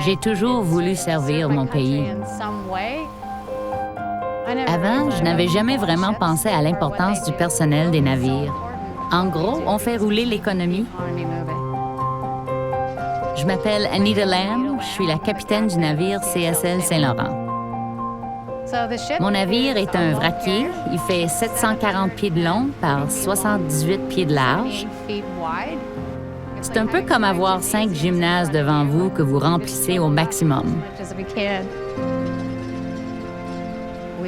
J'ai toujours voulu servir mon pays. Avant, je n'avais jamais vraiment pensé à l'importance du personnel des navires. En gros, on fait rouler l'économie. Je m'appelle Anita Lamb, je suis la capitaine du navire CSL Saint-Laurent. Mon navire est un vraquier. Il fait 740 pieds de long par 78 pieds de large. C'est un peu comme avoir 5 gymnases devant vous que vous remplissez au maximum.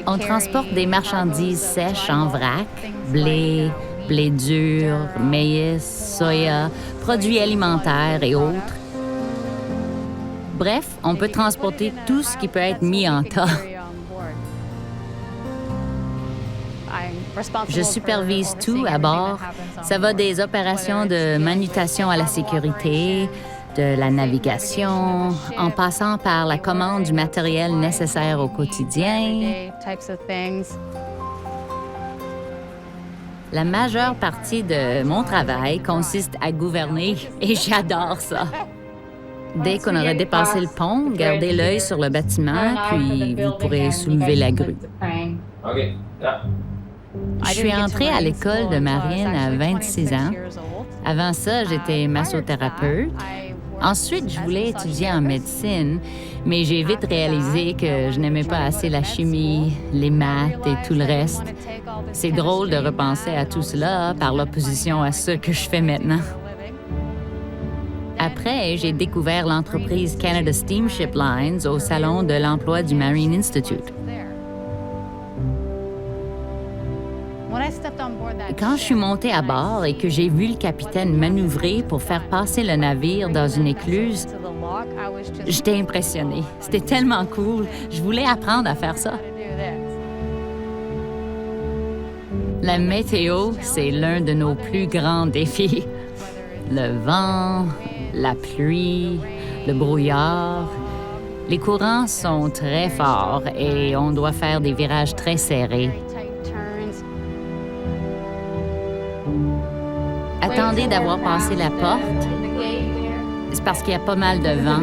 On transporte des marchandises sèches en vrac, blé, blé dur, maïs, soya, produits alimentaires et autres. Bref, on peut transporter tout ce qui peut être mis en tas. Je supervise tout à bord. Ça va des opérations de manutention à la sécurité, de la navigation, en passant par la commande du matériel nécessaire au quotidien. La majeure partie de mon travail consiste à gouverner et j'adore ça. Dès qu'on aura dépassé le pont, gardez l'œil sur le bâtiment, puis vous pourrez soulever la grue. Je suis entrée à l'école de marine à 26 ans. Avant ça, j'étais massothérapeute. Ensuite, je voulais étudier en médecine, mais j'ai vite réalisé que je n'aimais pas assez la chimie, les maths et tout le reste. C'est drôle de repenser à tout cela par l'opposition à ce que je fais maintenant. Après, j'ai découvert l'entreprise Canada Steamship Lines au Salon de l'emploi du Marine Institute. Quand je suis montée à bord et que j'ai vu le capitaine manœuvrer pour faire passer le navire dans une écluse, j'étais impressionnée. C'était tellement cool. Je voulais apprendre à faire ça. La météo, c'est l'un de nos plus grands défis. Le vent, la pluie, le brouillard. Les courants sont très forts et on doit faire des virages très serrés. Attendez d'avoir passé la porte. C'est parce qu'il y a pas mal de vent.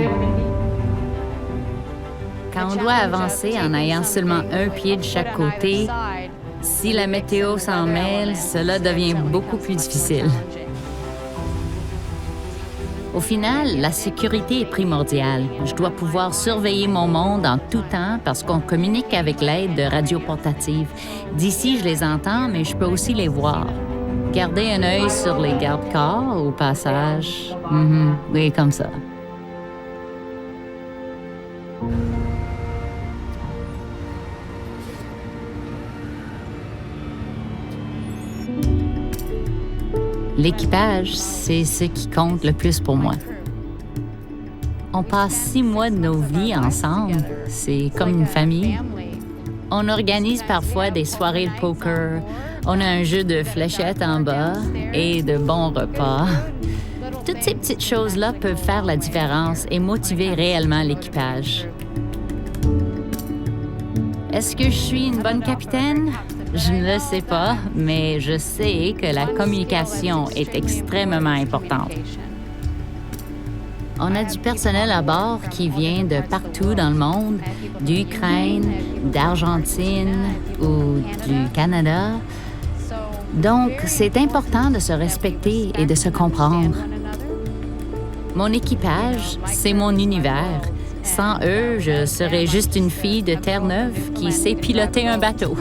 Quand on doit avancer en ayant seulement un pied de chaque côté, si la météo s'en mêle, cela devient beaucoup plus difficile. Au final, la sécurité est primordiale. Je dois pouvoir surveiller mon monde en tout temps parce qu'on communique avec l'aide de radios portatives. D'ici, je les entends, mais je peux aussi les voir. Garder un œil sur les garde-corps au passage. Oui, comme ça. L'équipage, c'est ce qui compte le plus pour moi. On passe 6 mois de nos vies ensemble. C'est comme une famille. On organise parfois des soirées de poker. On a un jeu de fléchettes en bas et de bons repas. Toutes ces petites choses-là peuvent faire la différence et motiver réellement l'équipage. Est-ce que je suis une bonne capitaine? Je ne le sais pas, mais je sais que la communication est extrêmement importante. On a du personnel à bord qui vient de partout dans le monde, d'Ukraine, d'Argentine ou du Canada. Donc, c'est important de se respecter et de se comprendre. Mon équipage, c'est mon univers. Sans eux, je serais juste une fille de Terre-Neuve qui sait piloter un bateau.